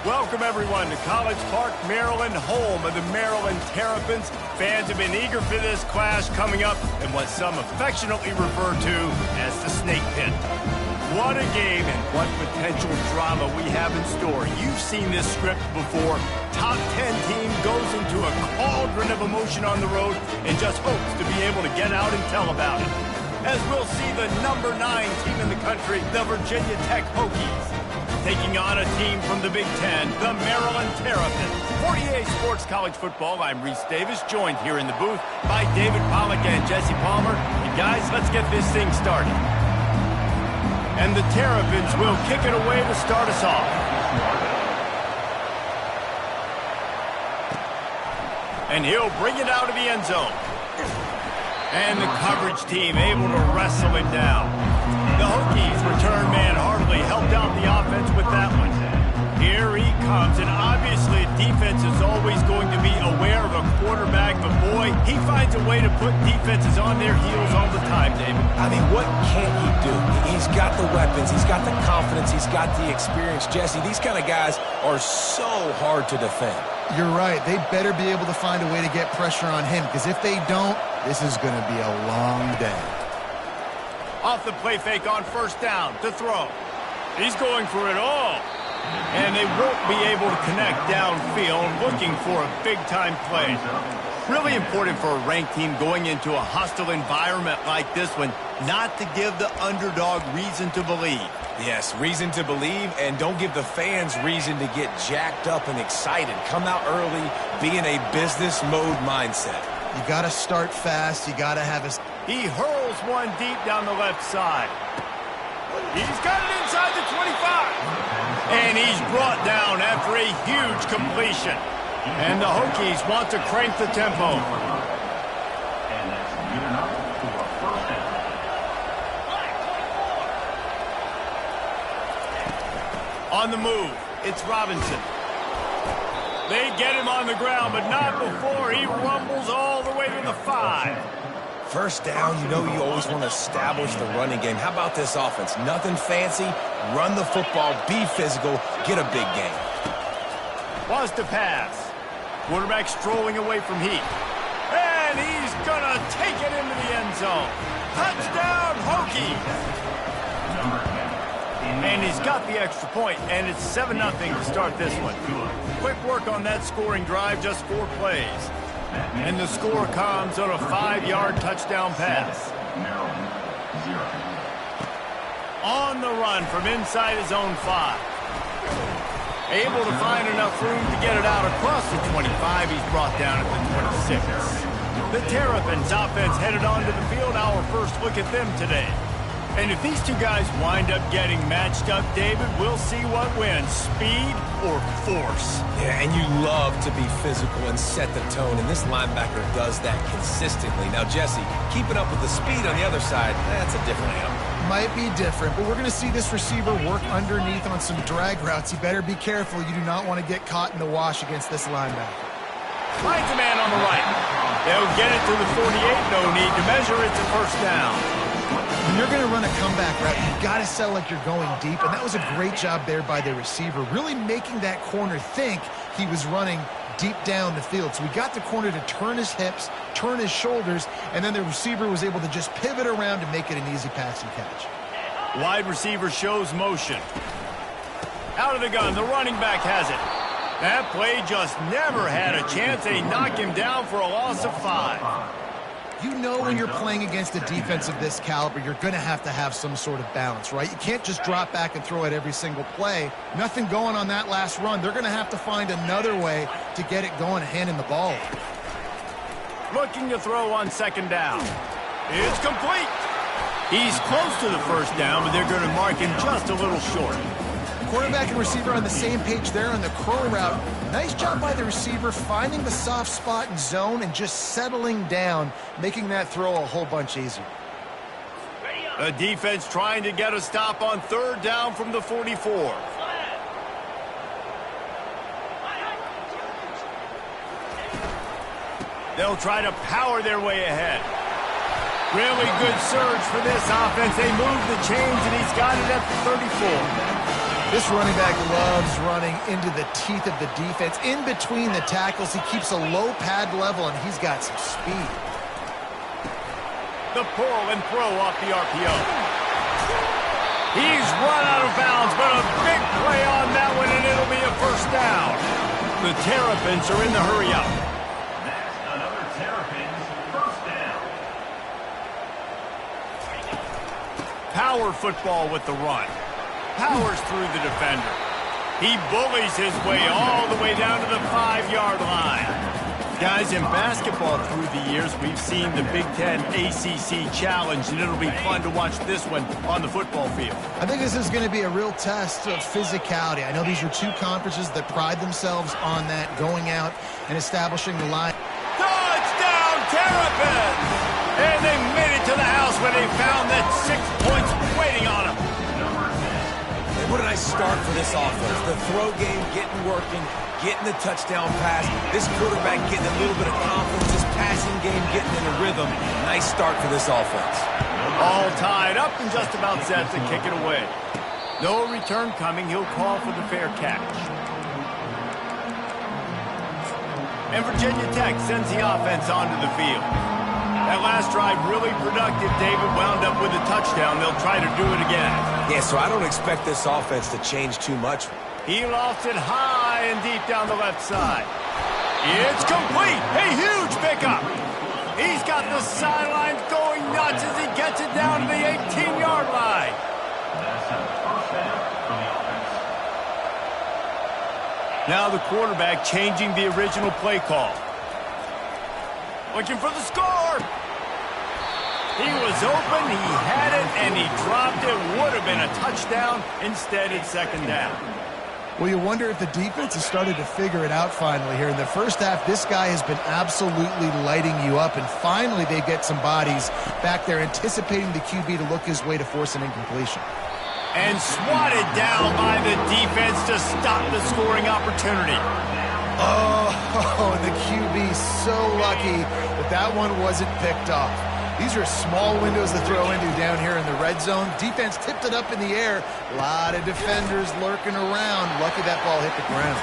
Welcome, everyone, to College Park, Maryland, home of the Maryland Terrapins. Fans have been eager for this clash coming up in what some affectionately refer to as the Snake Pit. What a game and what potential drama we have in store. You've seen this script before. Top 10 team goes into a cauldron of emotion on the road and just hopes to be able to get out and tell about it. As we'll see the number 9 team in the country, the Virginia Tech Hokies, taking on a team from the Big Ten, the Maryland Terrapins. 48 Sports College Football, I'm Reese Davis, joined here in the booth by David Pollack and Jesse Palmer. And guys, let's get this thing started. And the Terrapins will kick it away to start us off. And he'll bring it out of the end zone. And the coverage team able to wrestle it down. The Hokies return man hardly helped out the offense with that one. Here he comes, and obviously defense is always going to be aware of a quarterback, but boy, he finds a way to put defenses on their heels all the time, David. I mean, what can't he do? He's got the weapons, he's got the confidence, he's got the experience. Jesse, these kind of guys are so hard to defend. You're right. They better be able to find a way to get pressure on him, because if they don't, this is going to be a long day. Off the play fake on first down to throw. He's going for it all. And they won't be able to connect downfield, looking for a big-time play. Really important for a ranked team going into a hostile environment like this one, not to give the underdog reason to believe. Yes, reason to believe, and don't give the fans reason to get jacked up and excited. Come out early, be in a business mode mindset. You got to start fast. You got to have a... He hurls one deep down the left side. He's got it inside the 25. And he's brought down after a huge completion. And the Hokies want to crank the tempo. And that's good enough for a first down. On the move, it's Robinson. They get him on the ground, but not before he rumbles all the way to the 5. First down, you know you always want to establish the running game. How about this offense? Nothing fancy. Run the football, be physical, get a big gain. Was to pass. Quarterback strolling away from heat. And he's going to take it into the end zone. Touchdown, Hokies! And he's got the extra point, and it's 7-0 to start this one. Quick work on that scoring drive, just 4 plays. And the score comes on a 5-yard touchdown pass. On the run from inside his own 5. Able to find enough room to get it out across the 25. He's brought down at the 26. The Terrapins offense headed onto the field. Our first look at them today. And if these two guys wind up getting matched up, David, we'll see what wins, speed or force. Yeah, and you love to be physical and set the tone, and this linebacker does that consistently. Now, Jesse, keeping up with the speed on the other side, that's a different animal. Might be different, but we're going to see this receiver work underneath on some drag routes. You better be careful. You do not want to get caught in the wash against this linebacker. Finds a man on the right. They'll get it to the 48. No need to measure. It's a first down. When you're going to run a comeback route, you've got to sell like you're going deep, and that was a great job there by the receiver, really making that corner think he was running deep down the field. So we got the corner to turn his hips, turn his shoulders, and then the receiver was able to just pivot around and make it an easy pass and catch. Wide receiver shows motion. Out of the gun, the running back has it. That play just never had a chance. They knock him down for a loss of 5. You know when you're playing against a defense of this caliber, you're going to have some sort of balance, right? You can't just drop back and throw it every single play. Nothing going on that last run. They're going to have to find another way to get it going, handing the ball. Looking to throw on second down. It's complete. He's close to the first down, but they're going to mark him just a little short. Quarterback and receiver on the same page there on the curl route. Nice job by the receiver finding the soft spot and zone and just settling down, making that throw a whole bunch easier. The defense trying to get a stop on third down from the 44. They'll try to power their way ahead. Really good surge for this offense. They move the chains, and he's got it at the 34. This running back loves running into the teeth of the defense. In between the tackles, he keeps a low pad level, and he's got some speed. The pull and throw off the RPO. He's run out of bounds, but a big play on that one, and it'll be a first down. The Terrapins are in the hurry up. That's another Terrapins first down. Power football with the run. Powers through the defender. He bullies his way all the way down to the 5-yard line. Guys, in basketball through the years, we've seen the Big Ten ACC Challenge, and it'll be fun to watch this one on the football field. I think this is going to be a real test of physicality. I know these are two conferences that pride themselves on that, going out and establishing the line. Touchdown, Terrapins! And they made it to the house when they found that 6 points waiting on them. What a nice start for this offense. The throw game getting working, getting the touchdown pass. This quarterback getting a little bit of confidence. This passing game getting in a rhythm. Nice start for this offense. All tied up and just about set to kick it away. No return coming. He'll call for the fair catch. And Virginia Tech sends the offense onto the field. That last drive really productive. David wound up with a touchdown. They'll try to do it again. Yeah, so I don't expect this offense to change too much. He lofts it high and deep down the left side. It's complete. A huge pickup. He's got the sidelines going nuts as he gets it down to the 18-yard line. That's a first down for the offense. Now the quarterback changing the original play call. Looking for the score. He was open, he had it, and he dropped it. Would have been a touchdown. Instead, it's second down. Well, you wonder if the defense has started to figure it out finally here. In the first half, this guy has been absolutely lighting you up, and finally they get some bodies back there anticipating the QB to look his way to force an incompletion. And swatted down by the defense to stop the scoring opportunity. Oh, the QB so lucky that one wasn't picked off. These are small windows to throw into down here in the red zone. Defense tipped it up in the air. A lot of defenders lurking around. Lucky that ball hit the ground.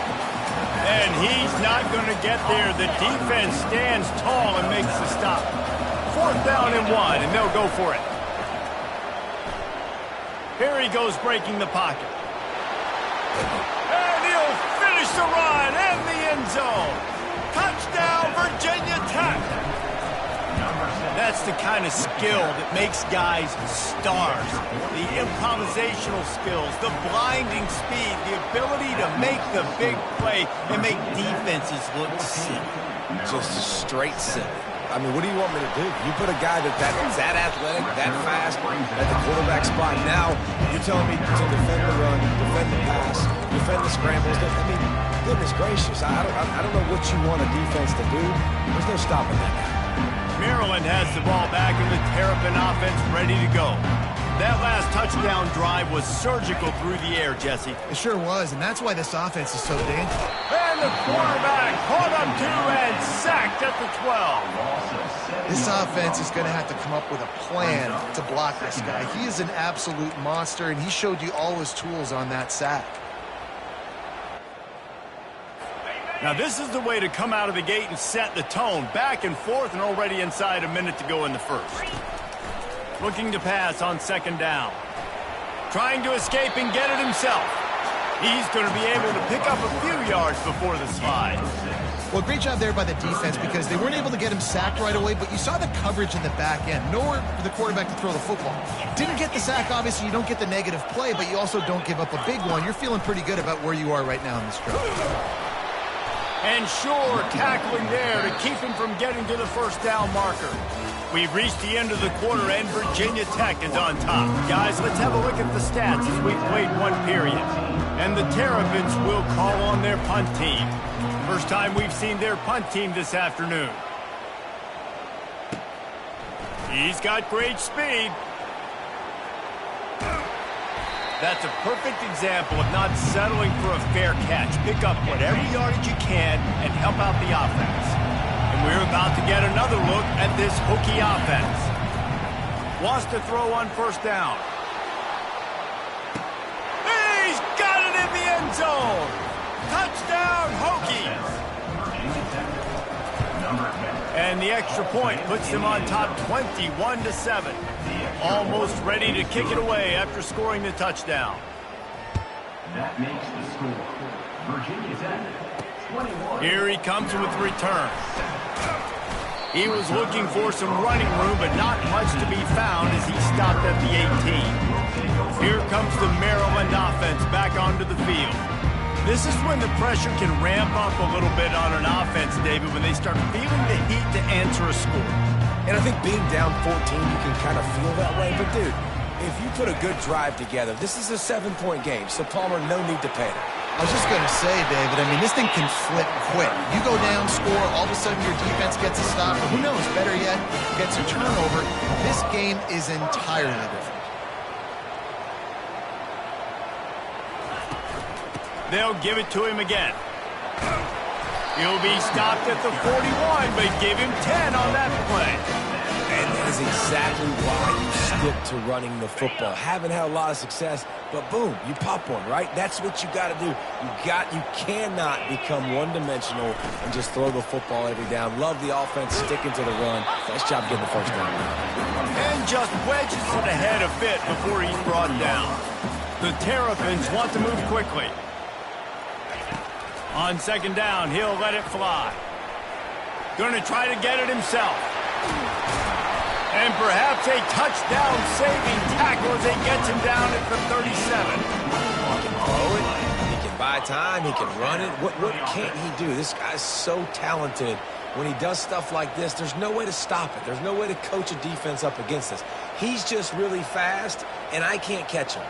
And he's not going to get there. The defense stands tall and makes the stop. 4th down and 1, and they'll go for it. Here he goes breaking the pocket. And he'll finish the run and the end zone. Touchdown, Virginia Tech. That's the kind of skill that makes guys stars. The improvisational skills, the blinding speed, the ability to make the big play and make defenses look silly. Just straight silly. I mean, what do you want me to do? You put a guy that's that athletic, that fast, at the quarterback spot. Now you're telling me to defend the run, defend the pass, defend the scrambles. I mean, goodness gracious, I don't know what you want a defense to do. There's no stopping that guy. Maryland has the ball back and the Terrapin offense ready to go. That last touchdown drive was surgical through the air, Jesse. It sure was, and that's why this offense is so dangerous. And the quarterback caught up to and sacked at the 12. This offense is going to have to come up with a plan to block this guy. He is an absolute monster, and he showed you all his tools on that sack. Now this is the way to come out of the gate and set the tone. Back and forth and already inside a minute to go in the first. Looking to pass on 2nd down. Trying to escape and get it himself. He's going to be able to pick up a few yards before the slide. Well, great job there by the defense because they weren't able to get him sacked right away, but you saw the coverage in the back end. Nowhere for the quarterback to throw the football. Didn't get the sack, obviously. You don't get the negative play, but you also don't give up a big one. You're feeling pretty good about where you are right now in this drive. And sure, tackling there to keep him from getting to the first down marker. We've reached the end of the quarter, and Virginia Tech is on top. Guys, let's have a look at the stats as we've played one period. And the Terrapins will call on their punt team. First time we've seen their punt team this afternoon. He's got great speed. That's a perfect example of not settling for a fair catch. Pick up whatever yardage you can and help out the offense. And we're about to get another look at this hooky offense. Wants to throw on 1st down. He's got end zone. Touchdown, Hokies. And the extra point puts them on top 21-7. Almost ready to kick it away after scoring the touchdown. That makes the score. Virginia's at 21. Here he comes with the return. He was looking for some running room, but not much to be found as he stopped at the 18. Here comes the Maryland offense back onto the field. This is when the pressure can ramp up a little bit on an offense, David, when they start feeling the heat to answer a score. And I think being down 14, you can kind of feel that way. But, dude, if you put a good drive together, this is a 7-point game, so Palmer, no need to panic. I was just going to say, David, I mean, this thing can flip quick. You go down, score, all of a sudden your defense gets a stop, or who knows, better yet, gets a turnover. This game is entirely different. They'll give it to him again. He'll be stopped at the 41, but give him 10 on that play. And that is exactly why you stick to running the football. Haven't had a lot of success, but boom, you pop one, right? That's what you got to do. You cannot become one-dimensional and just throw the football every down. Love the offense sticking to the run. Nice job getting the first down. And just wedges it ahead a bit before he's brought down. The Terrapins want to move quickly. On second down, he'll let it fly. Going to try to get it himself. And perhaps a touchdown-saving tackle as he gets him down at the 37. He can throw it. He can buy time. He can run it. What can't he do? This guy's so talented. When he does stuff like this, there's no way to stop it. There's no way to coach a defense up against this. He's just really fast, and I can't catch him.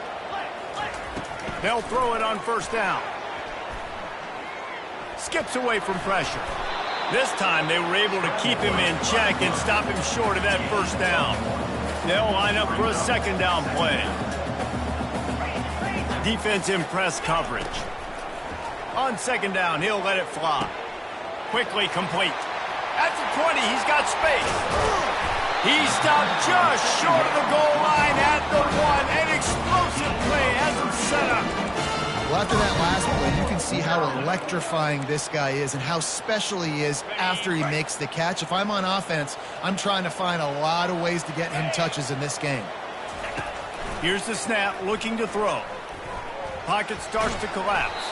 They'll throw it on first down. Skips away from pressure. This time they were able to keep him in check and stop him short of that first down. They'll line up for a second down play. Defense in press coverage. On second down, he'll let it fly. Quickly complete. At the 20, he's got space. He stopped just short of the goal line at the 1. An explosive play has him set up. Well, after that last play, you can see how electrifying this guy is and how special he is after he makes the catch. If I'm on offense, I'm trying to find a lot of ways to get him touches in this game. Here's the snap, looking to throw. Pocket starts to collapse.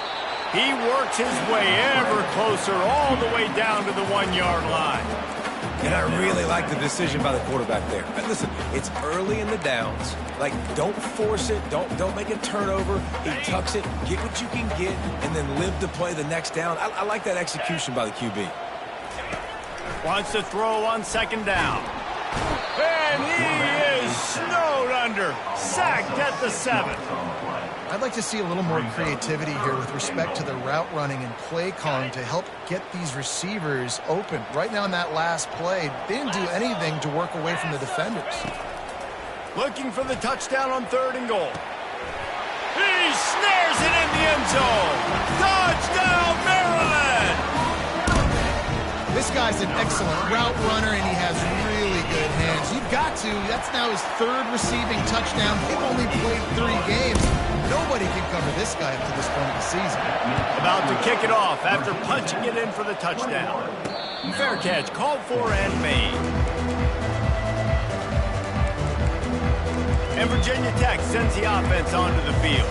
He works his way ever closer all the way down to the 1-yard line. And I really like the decision by the quarterback there. But listen, it's early in the downs. Like, don't force it. Don't make a turnover. He tucks it, get what you can get, and then live to play the next down. I like that execution by the QB. Wants to throw on second down. And he is snowed under. Sacked at the 7. I'd like to see a little more creativity here with respect to the route running and play calling to help get these receivers open. Right now in that last play, they didn't do anything to work away from the defenders. Looking for the touchdown on 3rd and goal. He snares it in the end zone. Touchdown, Maryland! This guy's an excellent route runner, and he has really good hands. You've got to. That's now his 3rd receiving touchdown. He's only played 3 games. Nobody can cover this guy up to this point of the season. About to kick it off after punching it in for the touchdown. Fair catch, called for and made. And Virginia Tech sends the offense onto the field.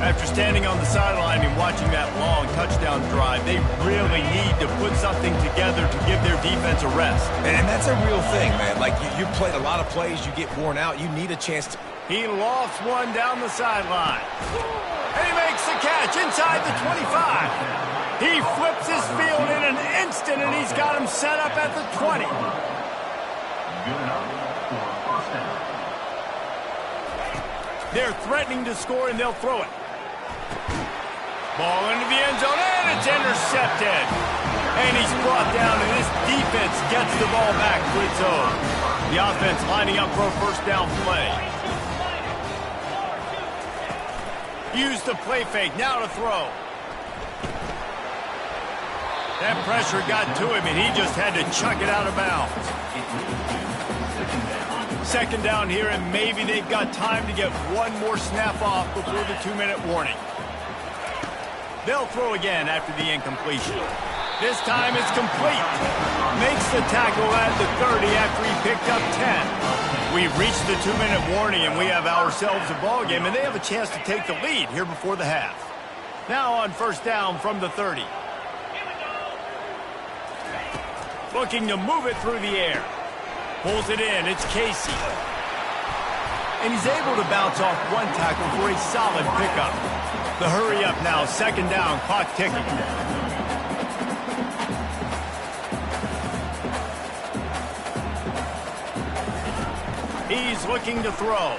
After standing on the sideline and watching that long touchdown drive, they really need to put something together to give their defense a rest. And that's a real thing, man. Like, you played a lot of plays, you get worn out, you need a chance to... He lofts one down the sideline. And he makes the catch inside the 25. He flips his field in an instant, and he's got him set up at the 20. Good enough for a first down. They're threatening to score, and they'll throw it. Ball into the end zone, and it's intercepted. And he's brought down, and this defense gets the ball back to its own. The offense lining up for a first down play. Use the play fake, now to throw. That pressure got to him, and he just had to chuck it out of bounds. Second down here, and maybe they've got time to get one more snap off before the 2-minute warning. They'll throw again after the incompletion. This time it's complete. Makes the tackle at the 30 after he picked up 10. We've reached the 2-minute warning, and we have ourselves a ball game, and they have a chance to take the lead here before the half. Now on first down from the 30. Looking to move it through the air. Pulls it in. It's Casey. And he's able to bounce off one tackle for a solid pickup. The hurry up now. Second down. Clock ticking. He's looking to throw.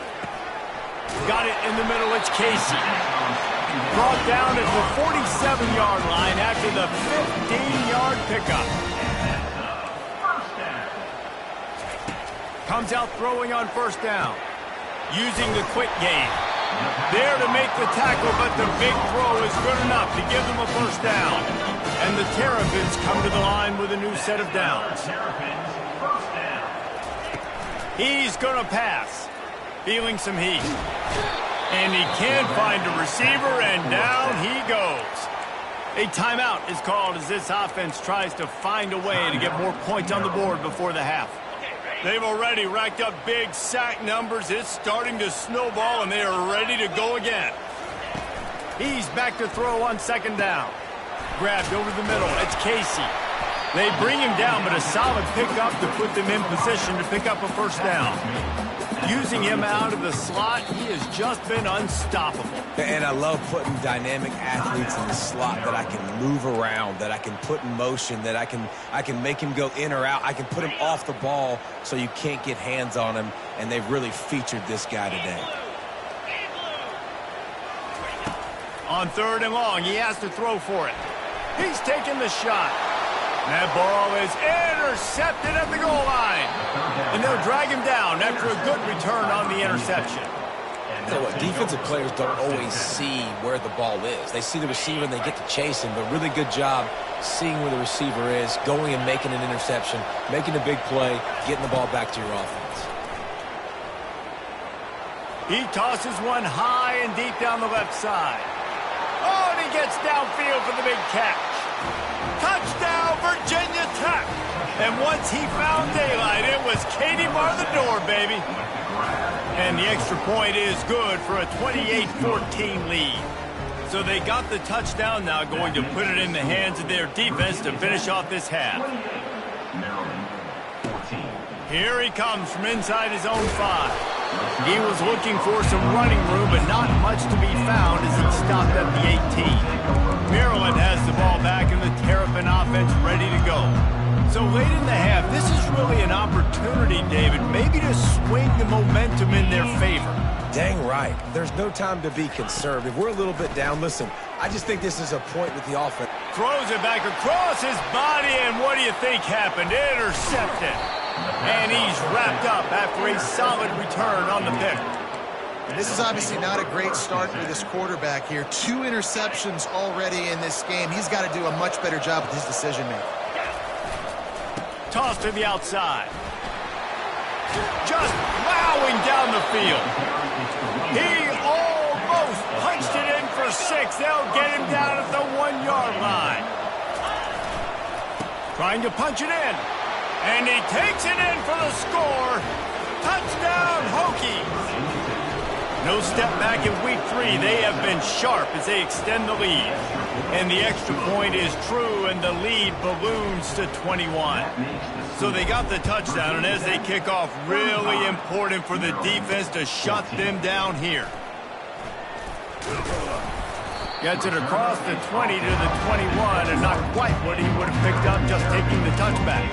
Got it in the middle. It's Casey. Brought down at the 47-yard line after the 15-yard pickup. Comes out throwing on first down. Using the quick game. There to make the tackle, but the big throw is good enough to give them a first down. And the Terrapins come to the line with a new set of downs. He's going to pass. Feeling some heat. And he can't find a receiver, and down he goes. A timeout is called as this offense tries to find a way to get more points on the board before the half. They've already racked up big sack numbers. It's starting to snowball, and they are ready to go again. He's back to throw on second down. Grabbed over the middle. It's Casey. They bring him down, but a solid pickup to put them in position to pick up a first down. Using him out of the slot, he has just been unstoppable. And I love putting dynamic athletes in the slot that I can move around, that I can put in motion, that I can make him go in or out. I can put him off the ball so you can't get hands on him, and they've really featured this guy today. On third and long, he has to throw for it. He's taking the shot. That ball is intercepted at the goal line. And they'll drag him down after a good return on the interception. You know what, defensive players don't always see where the ball is. They see the receiver and they get to chase him, but really good job seeing where the receiver is, going and making an interception, making a big play, getting the ball back to your offense. He tosses one high and deep down the left side. Oh, and he gets downfield for the big catch. Touchdown, Virginia Tech. And once he found daylight, it was Katie bar the door, baby. And the extra point is good for a 28-14 lead. So they got the touchdown, now going to put it in the hands of their defense to finish off this half. Here he comes from inside his own 5. He was looking for some running room, but not much to be found as he stopped at the 18. Maryland has the ball back and the Terrapin offense ready to go. So late in the half, this is really an opportunity, David, maybe to swing the momentum in their favor. Dang right. There's no time to be conservative. We're a little bit down. Listen, I just think this is a point with the offense. Throws it back across his body, and what do you think happened? Intercepted. And he's wrapped up after a solid return on the pick. This is obviously not a great start for this quarterback here. 2 interceptions already in this game. He's got to do a much better job with his decision-making. Toss to the outside. Just plowing down the field. He almost punched it in for 6. They'll get him down at the 1-yard line. Trying to punch it in. And he takes it in for the score. Touchdown, Hokies. No step back in week 3. They have been sharp as they extend the lead. And the extra point is true, and the lead balloons to 21. So they got the touchdown, and as they kick off, really important for the defense to shut them down here. Gets it across the 20 to the 21, and not quite what he would have picked up just taking the touchback.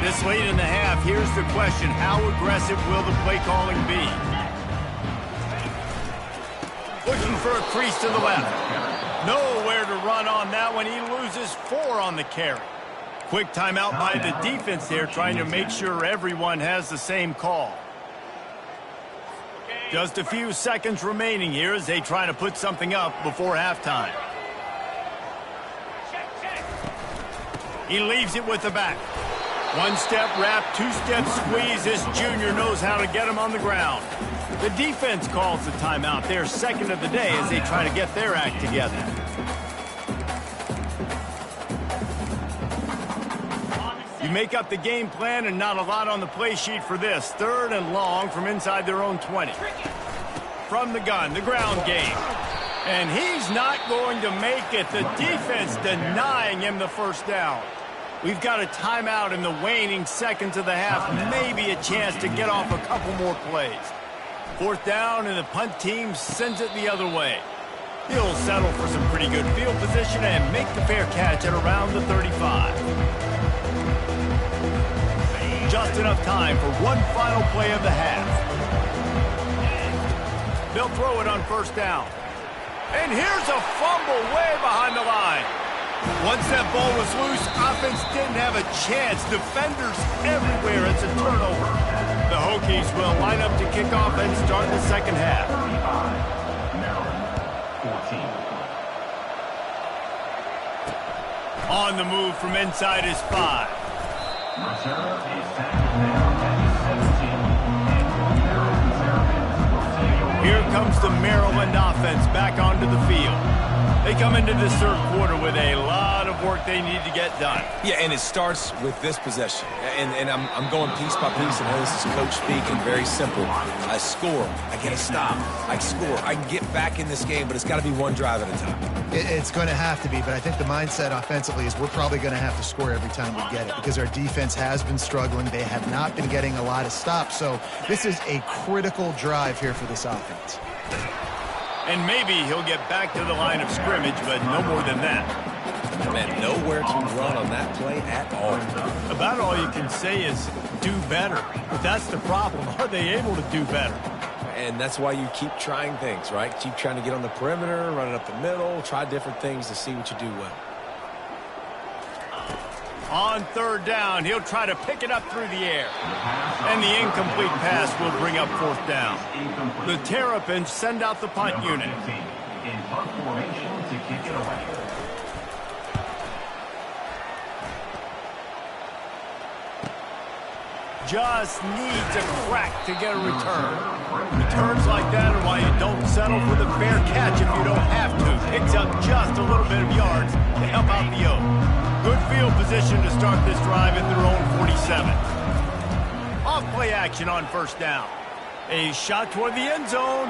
This late in the half, here's the question. How aggressive will the play calling be? Looking for a crease to the left. Nowhere to run on that one. He loses 4 on the carry. Quick timeout by the defense there, trying to make sure everyone has the same call. Just a few seconds remaining here as they try to put something up before halftime. He leaves it with the back. One-step wrap, two-step squeeze. This junior knows how to get him on the ground. The defense calls the timeout. They're second of the day as they try to get their act together. You make up the game plan and not a lot on the play sheet for this. 3rd and long from inside their own 20. From the gun, the ground game. And he's not going to make it. The defense denying him the first down. We've got a timeout in the waning seconds of the half. Maybe a chance to get off a couple more plays. 4th down, and the punt team sends it the other way. He'll settle for some pretty good field position and make the fair catch at around the 35. Just enough time for one final play of the half. They'll throw it on 1st down. And here's a fumble way behind the line. Once that ball was loose, offense didn't have a chance. Defenders everywhere. It's a turnover. The Hokies will line up to kick off and start the second half. On the move from inside his 5. Here comes the Maryland offense back onto the field. They come into this 3rd quarter with a lot of work they need to get done. Yeah, and it starts with this possession. And I'm going piece by piece, and this is coach speaking, very simple. I score, I get a stop, I score, I can get back in this game, but it's got to be one drive at a time. It's going to have to be, but I think the mindset offensively is we're probably going to have to score every time we get it because our defense has been struggling. They have not been getting a lot of stops, so this is a critical drive here for this offense. And maybe he'll get back to the line of scrimmage, but no more than that. Man, nowhere to run on that play at all. About all you can say is do better. But that's the problem. Are they able to do better? And that's why you keep trying things, right? Keep trying to get on the perimeter, run it up the middle, try different things to see what you do well. On 3rd down, he'll try to pick it up through the air. And the incomplete pass will bring up 4th down. The Terrapins send out the punt unit. In punt formation to kick it away. Just needs a crack to get a return. Returns like that are why you don't settle for the fair catch if you don't have to. Picks up just a little bit of yards to help out the O. Good field position to start this drive at their own 47. Off play action on 1st down. A shot toward the end zone.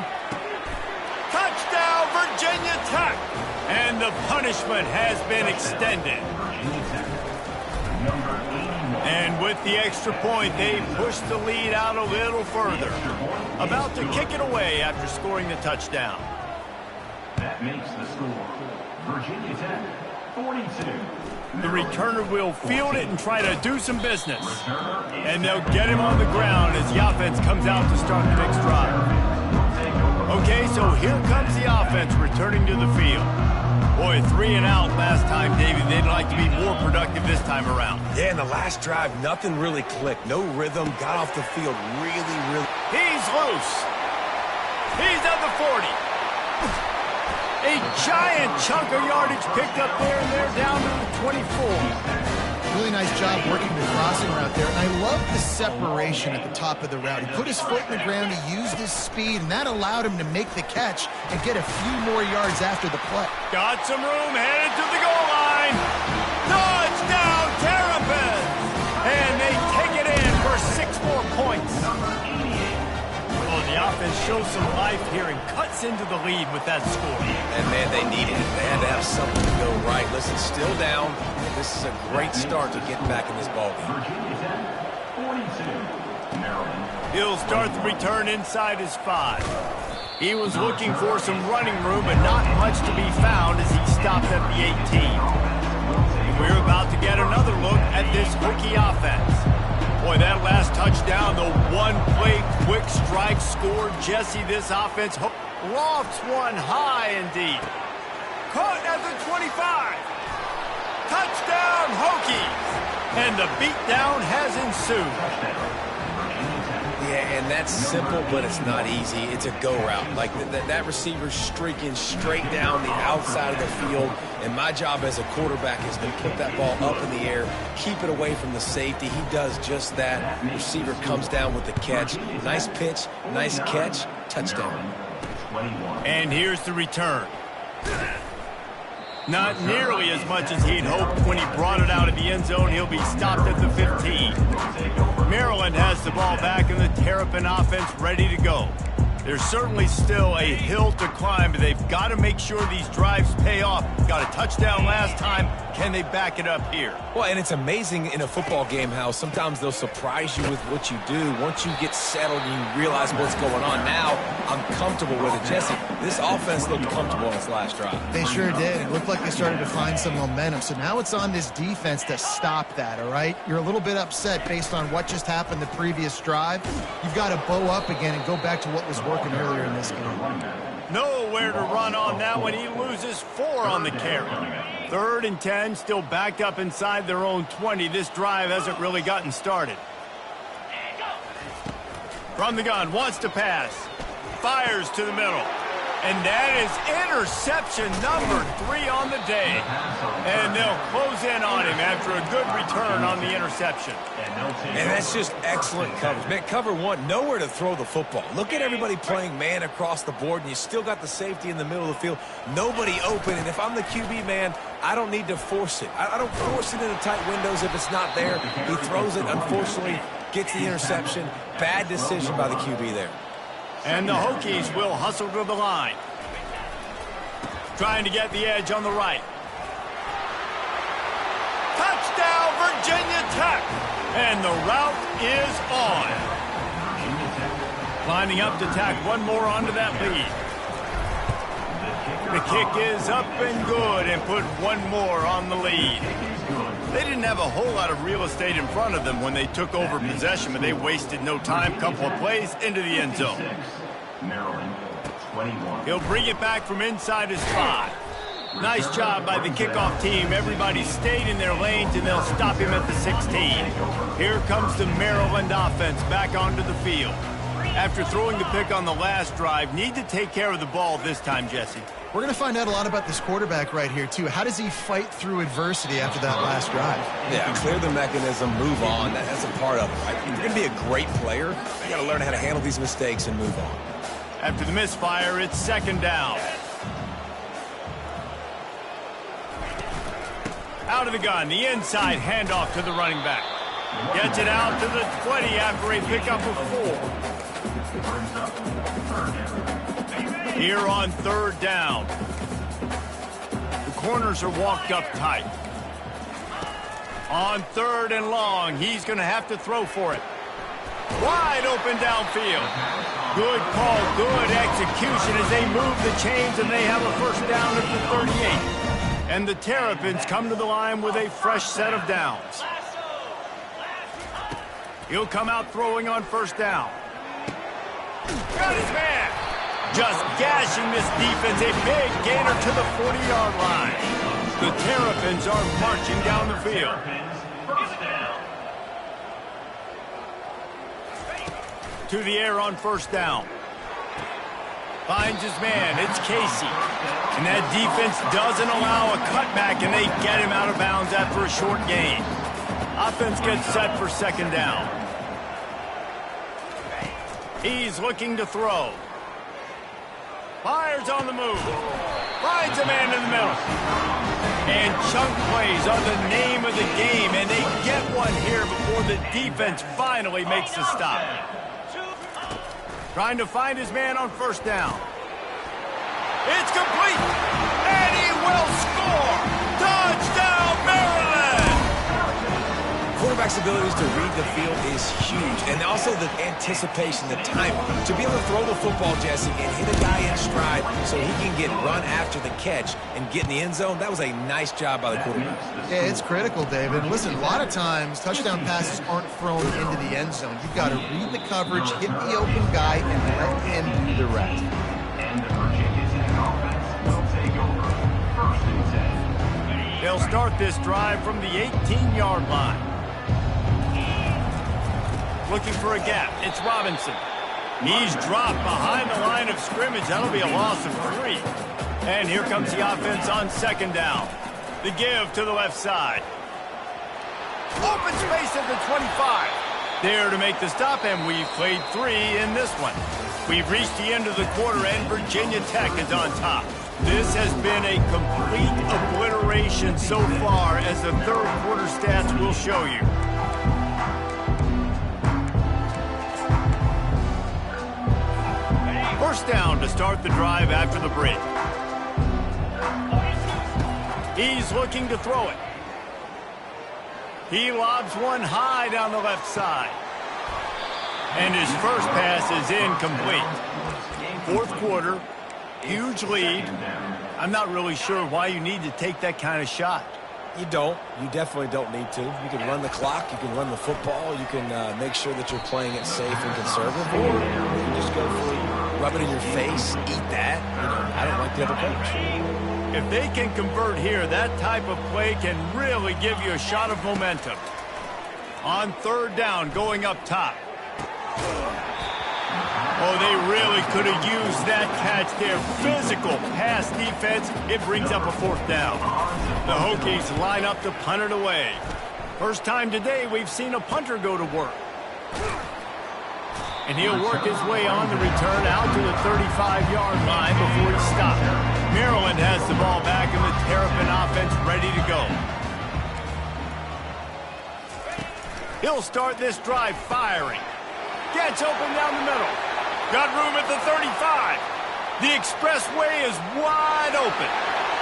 Touchdown, Virginia Tech! And the punishment has been extended. And with the extra point, they push the lead out a little further. About to kick it away after scoring the touchdown. That makes the score Virginia Tech 42. The returner will field it and try to do some business. And they'll get him on the ground as the offense comes out to start the next drive. Okay, so here comes the offense returning to the field. Boy, 3 and out last time, Davey. They'd like to be more productive this time around. Yeah, in the last drive, nothing really clicked. No rhythm, got off the field really. He's loose. He's at the 40. A giant chunk of yardage picked up there, and they're down to the 24. Really nice job working the crossing route there. And I love the separation at the top of the route. He put his foot in the ground, he used his speed, and that allowed him to make the catch and get a few more yards after the play. Got some room, headed to the goal line. Touchdown, Terrapins! And they take it in for 6 more points. Oh, the offense shows some life here and cuts into the lead with that score. And, man, they needed it. They had to have something to go right. Listen, still down. This is a great start to getting back in this ballgame. Virginia Tech 42. Maryland. He'll start the return inside his 5. He was looking for some running room, but not much to be found as he stopped at the 18. And we're about to get another look at this Hokie offense. Boy, that last touchdown, the one-play quick strike score. Jesse, this offense lofts one high and deep. Caught at the 25. Touchdown, Hokies! And the beatdown has ensued. Yeah, and that's simple, but it's not easy. It's a go route. Like that receiver's streaking straight down the outside of the field, and my job as a quarterback is to put that ball up in the air, keep it away from the safety. He does just that. Receiver comes down with the catch. Nice pitch, nice catch, touchdown. And here's the return. Not nearly as much as he'd hoped when he brought it out of the end zone. He'll be stopped at the 15. Maryland has the ball back and the Terrapin offense ready to go. There's certainly still a hill to climb, but they've got to make sure these drives pay off. Got a touchdown last time. Can they back it up here? Well, and it's amazing in a football game how sometimes they'll surprise you with what you do. Once you get settled and you realize what's going on, now I'm comfortable with it. Jesse, this offense looked comfortable on its last drive. They sure did. It looked like they started to find some momentum. So now it's on this defense to stop that, all right? You're a little bit upset based on what just happened the previous drive. You've got to bow up again and go back to what was working earlier in this game. Nowhere to run on that one. He loses 4 on the carry. 3rd and 10, still backed up inside their own 20. This drive hasn't really gotten started. From the gun, wants to pass. Fires to the middle. And that is interception number 3 on the day. And they'll close in on him after a good return on the interception. And that's just excellent coverage. Man, cover 1, nowhere to throw the football. Look at everybody playing man across the board, and you still got the safety in the middle of the field. Nobody open, and if I'm the QB, man, I don't need to force it. I don't force it into tight windows if it's not there. He throws it, unfortunately, gets the interception. Bad decision by the QB there. And the Hokies will hustle to the line. Trying to get the edge on the right. Touchdown, Virginia Tech! And the route is on. Lining up to tack one more onto that lead. The kick is up and good and put one more on the lead. They didn't have a whole lot of real estate in front of them when they took over possession, but they wasted no time. Couple of plays into the end zone. Maryland, 21. He'll bring it back from inside his 5. Nice job by the kickoff team. Everybody stayed in their lanes, and they'll stop him at the 16. Here comes the Maryland offense back onto the field. After throwing the pick on the last drive, need to take care of the ball this time, Jesse. We're going to find out a lot about this quarterback right here, too. How does he fight through adversity after that last drive? Yeah, clear the mechanism, move on. That's a part of it. Right? If you're going to be a great player, you got to learn how to handle these mistakes and move on. After the misfire, it's 2nd down. Out of the gun, the inside handoff to the running back. Gets it out to the 20 after a pickup of 4. Here on 3rd down. The corners are walked up tight. On 3rd and long, he's going to have to throw for it. Wide open downfield. Good call, good execution as they move the chains, and they have a 1st down at the 38. And the Terrapins come to the line with a fresh set of downs. He'll come out throwing on 1st down. Got his man. Just gashing this defense. A big gainer to the 40-yard line. The Terrapins are marching down the field. To the air on 1st down. Finds his man. It's Casey. And that defense doesn't allow a cutback, and they get him out of bounds after a short gain. Offense gets set for 2nd down. He's looking to throw. Fires on the move. Finds a man in the middle. And chunk plays are the name of the game, and they get one here before the defense finally makes the stop. Trying to find his man on 1st down. It's complete, and he will score! Touchdown, Maryland! Quarterback's abilities to read the field is huge, and also the anticipation, the timing. To be able to throw the football, Jesse, and hit a guy in stride so he can get run after the catch and get in the end zone, that was a nice job by the quarterback. Yeah, it's critical, David. And listen, a lot of times touchdown passes aren't thrown into the end zone. You've got to read the coverage, hit the open guy, and let him do the rest. And the Virginia Tech offense will take over 1st and 10. They'll start this drive from the 18-yard line. looking for a gap. It's Robinson. He's dropped behind the line of scrimmage. That'll be a loss of 3. And here comes the offense on second down. The give to the left side. Open space at the 25. There to make the stop, and we've played 3 in this one. We've reached the end of the quarter, and Virginia Tech is on top. This has been a complete obliteration so far, as the third quarter stats will show you. First down to start the drive after the break. He's looking to throw it. He lobs one high down the left side. And his first pass is incomplete. Fourth quarter, huge lead. I'm not really sure why you need to take that kind of shot. You don't. You definitely don't need to. You can run the clock. You can run the football. You can make sure that you're playing it safe and conservative. Or you can just go for it, rub it in your face, eat that. You know, I don't like the other coach. If they can convert here, that type of play can really give you a shot of momentum. On third down, going up top. Oh, they really could have used that catch there. Physical pass defense. It brings up a fourth down. The Hokies line up to punt it away. First time today we've seen a punter go to work. And he'll work his way on the return out to the 35-yard line before he's stopped. Maryland has the ball back and the Terrapin offense ready to go. He'll start this drive firing. Gets open down the middle. Got room at the 35. The expressway is wide open.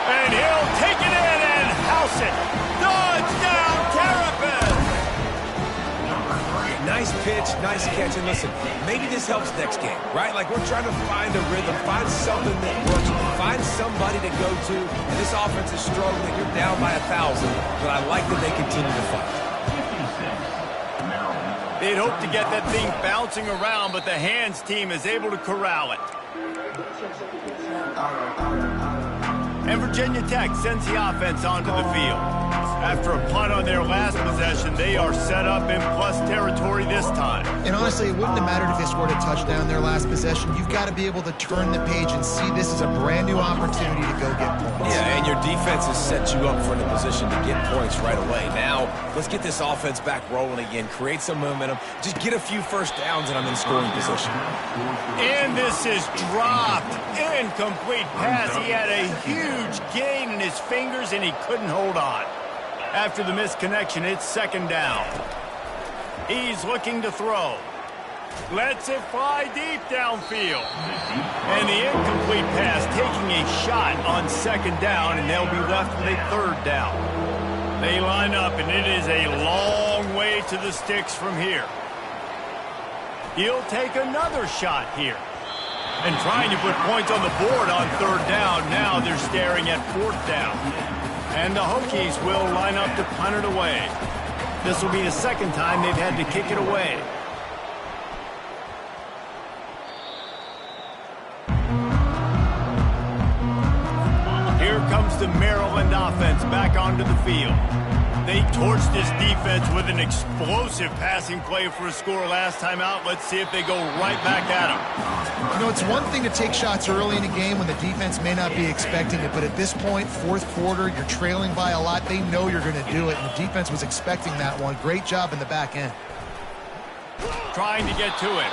And he'll take it in and house it. Touchdown, Terrapin! Nice pitch, nice catch. And listen, maybe this helps next game, right? Like we're trying to find a rhythm, find something that works, find somebody to go to. And this offense is struggling. You're down by 1,000, but I like that they continue to fight. They'd hope to get that thing bouncing around, but the hands team is able to corral it. And Virginia Tech sends the offense onto the field. After a punt on their last possession, they are set up in plus territory this time. And honestly, it wouldn't have mattered if they scored a touchdown their last possession. You've got to be able to turn the page and see this as a brand new opportunity to go get points. Yeah, and your defense has set you up for a position to get points right away. Now, let's get this offense back rolling again, create some momentum, just get a few first downs, and I'm in scoring position. And this is dropped. Incomplete pass. He had a huge gain in his fingers, and he couldn't hold on. After the misconnection, it's second down. He's looking to throw. Lets it fly deep downfield. And the incomplete pass taking a shot on second down, and they'll be left with a third down. They line up, and it is a long way to the sticks from here. He'll take another shot here. And trying to put points on the board on third down. Now they're staring at fourth down. And the Hokies will line up to punt it away. This will be the second time they've had to kick it away. Here comes the Maryland offense back onto the field. They torched this defense with an explosive passing play for a score last time out. Let's see if they go right back at them. You know, it's one thing to take shots early in a game when the defense may not be expecting it, but at this point, fourth quarter, you're trailing by a lot. They know you're going to do it, and the defense was expecting that one. Great job in the back end. Trying to get to it.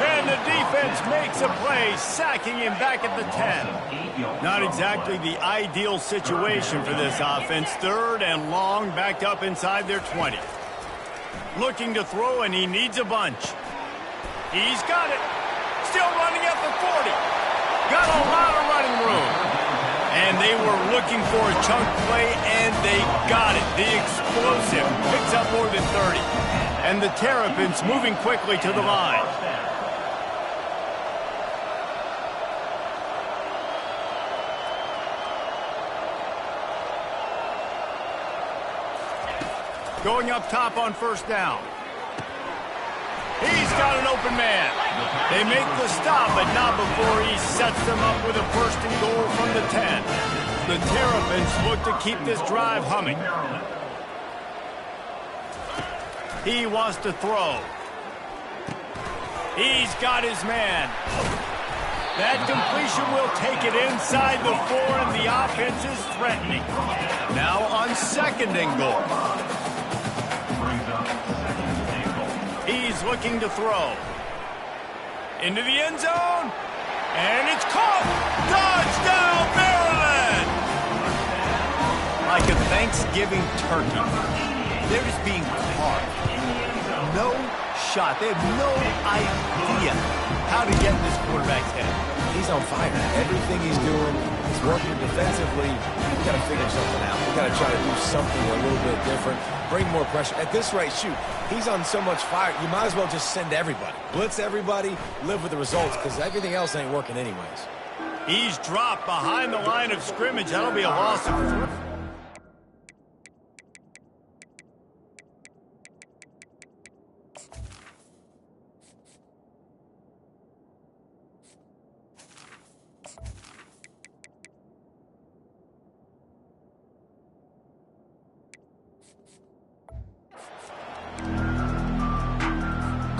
And the defense makes a play, sacking him back at the 10. Not exactly the ideal situation for this offense. Third and long, backed up inside their 20. Looking to throw, and he needs a bunch. He's got it. Still running at the 40. Got a lot of running room. And they were looking for a chunk play, and they got it. The explosive picks up more than 30. And the Terrapins moving quickly to the line. Going up top on first down. He's got an open man. They make the stop, but not before he sets them up with a first and goal from the 10. The Terrapins look to keep this drive humming. He wants to throw. He's got his man. That completion will take it inside the 4, and the offense is threatening. Now on 2nd and goal. He's looking to throw. Into the end zone. And it's caught. Touchdown, Maryland! Like a Thanksgiving turkey. They're just being carved. No shot. They have no idea how to get in this quarterback's head. He's on fire. Everything he's doing is working defensively. We've got to figure something out. We've got to try to do something a little bit different. Bring more pressure. At this rate, shoot, he's on so much fire, you might as well just send everybody. Blitz everybody, live with the results, because everything else ain't working anyways. He's dropped behind the line of scrimmage. That'll be a loss of 3.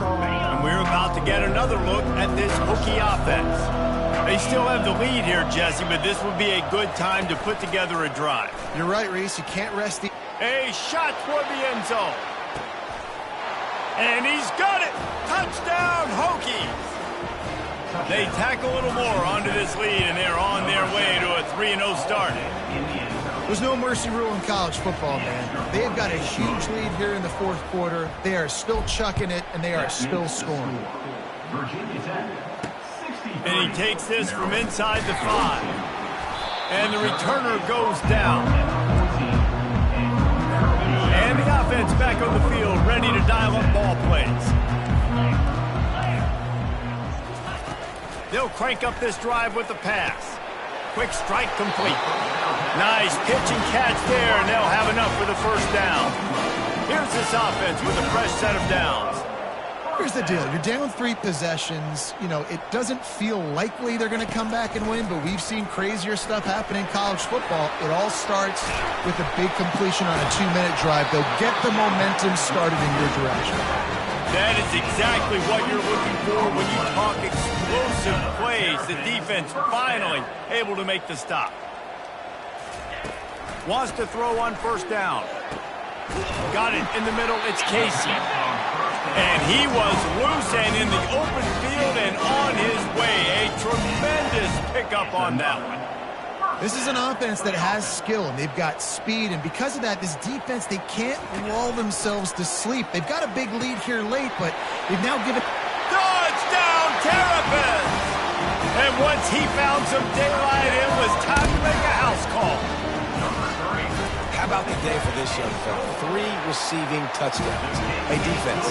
And we're about to get another look at this Hokie offense. They still have the lead here, Jesse, but this would be a good time to put together a drive. You're right, Reese. You can't rest the... A shot toward the end zone. And he's got it. Touchdown, Hokies. They tack a little more onto this lead, and they're on their way to a 3-0 start. There's no mercy rule in college football, man. They've got a huge lead here in the 4th quarter. They are still chucking it, and they are still scoring. And he takes this from inside the 5. And the returner goes down. And the offense back on the field, ready to dial up ball plays. They'll crank up this drive with the pass. Quick strike complete. Nice pitch and catch there, and they'll have enough for the 1st down. Here's this offense with a fresh set of downs. Here's the deal. You're down 3 possessions. You know, it doesn't feel likely they're going to come back and win, but we've seen crazier stuff happen in college football. It all starts with a big completion on a 2-minute drive. They'll get the momentum started in your direction. That is exactly what you're looking for when you talk explosive plays. The defense finally able to make the stop. Wants to throw on 1st down. Got it in the middle. It's Casey. And he was loose and in the open field and on his way. A tremendous pickup on that one. This is an offense that has skill, and they've got speed, and because of that, this defense, they can't lull themselves to sleep. They've got a big lead here late, but they've now given... Touchdown, Terrapins! And once he found some daylight, it was time to make a house call. How about the day for this young fella? 3 receiving touchdowns. Hey, defense,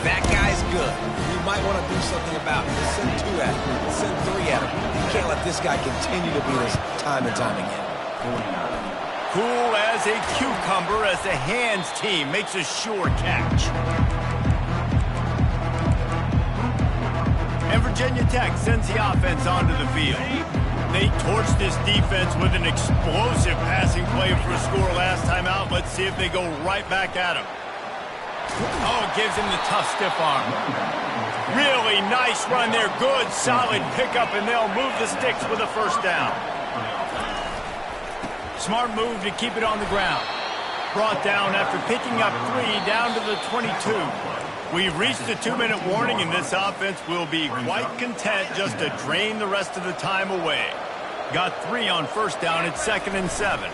that guy's good. You might want to do something about it. Send 2 at him. Send 3 at him. You can't let this guy continue to beat us time and time again. Cool as a cucumber as the hands team makes a sure catch. And Virginia Tech sends the offense onto the field. They torched this defense with an explosive passing play for a score last time out. Let's see if they go right back at him. Oh, it gives him the tough stiff arm. Really nice run there. Good, solid pickup, and they'll move the sticks with a 1st down. Smart move to keep it on the ground. Brought down after picking up 3 down to the 22. We've reached the 2-minute warning, and this offense will be quite content just to drain the rest of the time away. Got 3 on 1st down at 2nd and 7.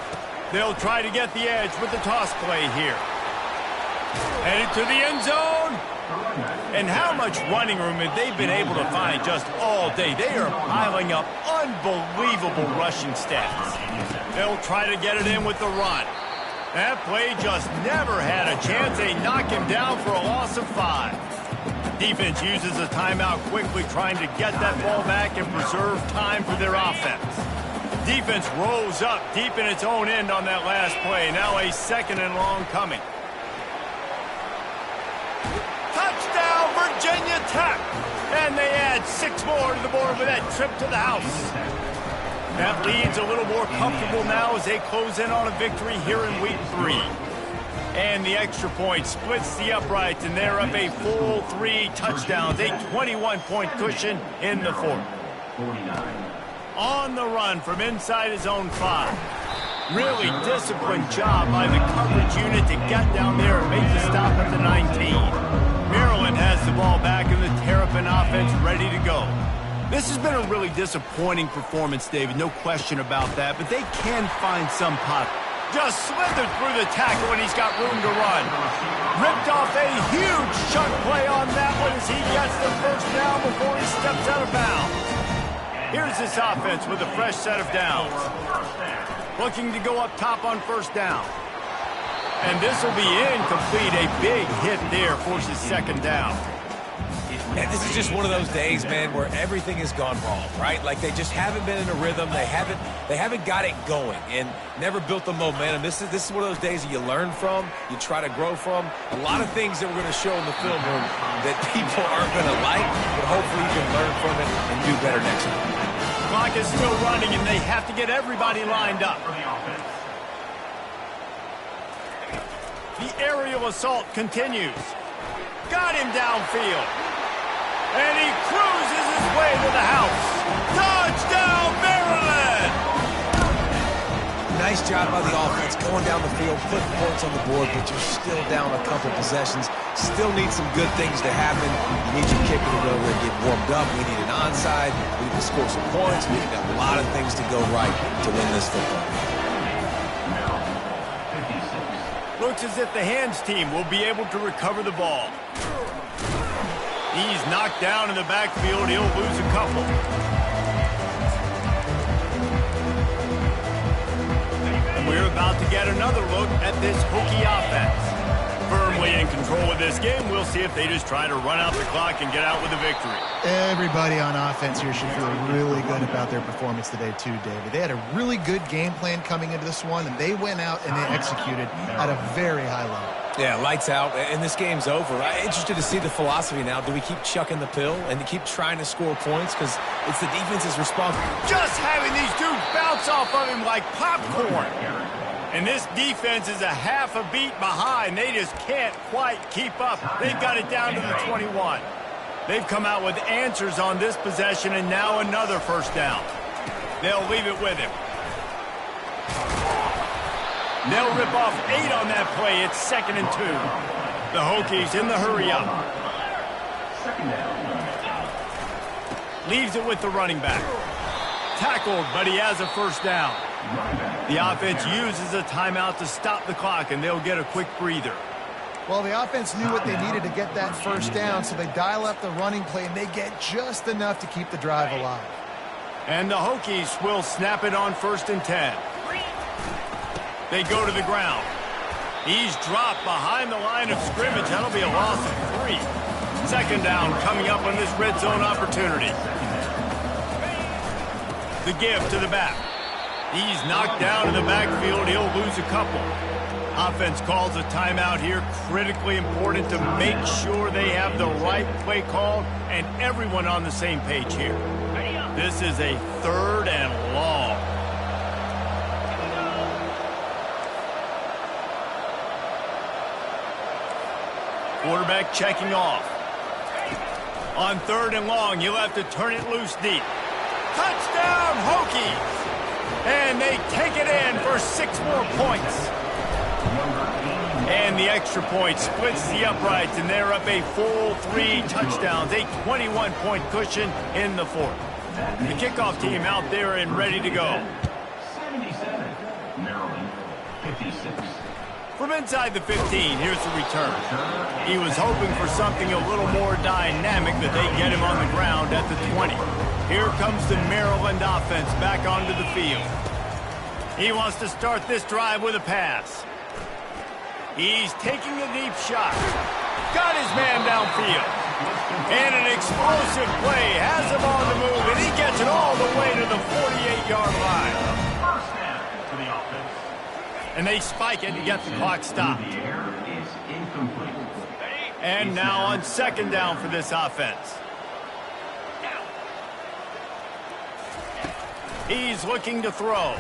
They'll try to get the edge with the toss play here. Headed to the end zone. And how much running room have they been able to find just all day? They are piling up unbelievable rushing stats. They'll try to get it in with the run. That play just never had a chance. They knock him down for a loss of 5. Defense uses a timeout quickly, trying to get that ball back and preserve time for their offense. Defense rolls up deep in its own end on that last play. Now a 2nd and long coming. Touchdown, Virginia Tech! And they add 6 more to the board with that trip to the house. That lead's a little more comfortable now as they close in on a victory here in Week 3. And the extra point splits the uprights, and they're up a full 3 touchdowns, a 21-point cushion in the fourth. 49. On the run from inside his own 5. Really disciplined job by the coverage unit to get down there and make the stop at the 19. Maryland has the ball back and the Terrapin offense ready to go. This has been a really disappointing performance, David, no question about that, but they can find some pop. Just slithered through the tackle and he's got room to run. Ripped off a huge chunk play on that one as he gets the first down before he steps out of bounds. Here's this offense with a fresh set of downs. Looking to go up top on first down. And this will be incomplete. A big hit there forces second down. And this is just one of those days, man, where everything has gone wrong, right? Like they just haven't been in a rhythm. They haven't got it going and never built the momentum. This is one of those days that you learn from, you try to grow from. A lot of things that we're going to show in the film room that people aren't going to like, but hopefully you can learn from it and do better next time. Clock is still running, and they have to get everybody lined up. The aerial assault continues. Got him downfield. And he cruises his way to the house. Touchdown, Maryland! Nice job by the offense going down the field, putting points on the board, but you're still down a couple possessions. Still need some good things to happen. You need your kicker to go over and get warmed up. We need an onside. We need to score some points. We need a lot of things to go right to win this football. Looks as if the hands team will be able to recover the ball. He's knocked down in the backfield. He'll lose a couple. And we're about to get another look at this Hokie offense. Firmly in control of this game. We'll see if they just try to run out the clock and get out with a victory. Everybody on offense here should feel really good about their performance today too, David. They had a really good game plan coming into this one, and they went out and they executed at a very high level. Yeah, lights out, and this game's over. I'm interested to see the philosophy now. Do we keep chucking the pill and keep trying to score points? Because it's the defense's responsibility. Just having these dudes bounce off of him like popcorn. And this defense is a half a beat behind. They just can't quite keep up. They've got it down to the 21. They've come out with answers on this possession, and now another first down. They'll leave it with him. They'll rip off 8 on that play. It's 2nd and 2. The Hokies in the hurry up. Leaves it with the running back. Tackled, but he has a first down. The offense uses a timeout to stop the clock, and they'll get a quick breather. Well, the offense knew what they needed to get that first down, so they dial up the running play, and they get just enough to keep the drive alive. And the Hokies will snap it on 1st and 10. They go to the ground. He's dropped behind the line of scrimmage. That'll be a loss of 3. 2nd down coming up on this red zone opportunity. The give to the back. He's knocked down in the backfield. He'll lose a couple. Offense calls a timeout here. Critically important to make sure they have the right play called and everyone on the same page here. This is a 3rd and long. Quarterback checking off. On 3rd and long, you'll have to turn it loose deep. Touchdown, Hokies! And they take it in for 6 more points. And the extra point splits the uprights, and they're up a full 3 touchdowns, a 21-point cushion in the fourth. The kickoff team out there and ready to go. 77, Maryland, 56. From inside the 15, here's the return. He was hoping for something a little more dynamic, but they get him on the ground at the 20. Here comes the Maryland offense back onto the field. He wants to start this drive with a pass. He's taking a deep shot. Got his man downfield. And an explosive play has him on the move, and he gets it all the way to the 48-yard line. First down for the offense. And they spike it and get the clock stopped. The air is incomplete. And now on 2nd down for this offense. He's looking to throw.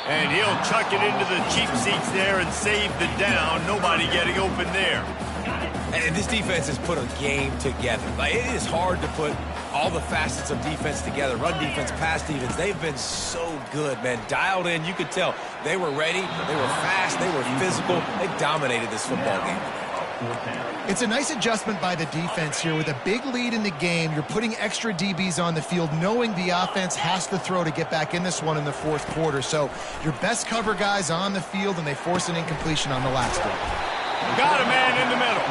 And he'll chuck it into the cheap seats there and save the down. Nobody getting open there. And this defense has put a game together. Like, it is hard to put all the facets of defense together. Run defense, pass defense. They've been so good, man. Dialed in. You could tell they were ready. They were fast. They were physical. They dominated this football game. It's a nice adjustment by the defense here. With a big lead in the game, you're putting extra DBs on the field, knowing the offense has to throw to get back in this one in the fourth quarter. So your best cover guys on the field, and they force an incompletion on the last one. Got a man in the middle.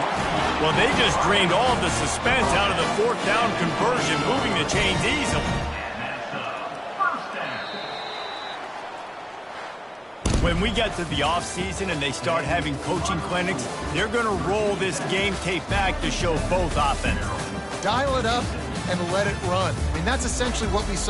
Well, they just drained all of the suspense out of the fourth down conversion, moving the chains easily. When we get to the offseason and they start having coaching clinics, they're going to roll this game tape back to show both offenses. Dial it up and let it run. I mean, that's essentially what we saw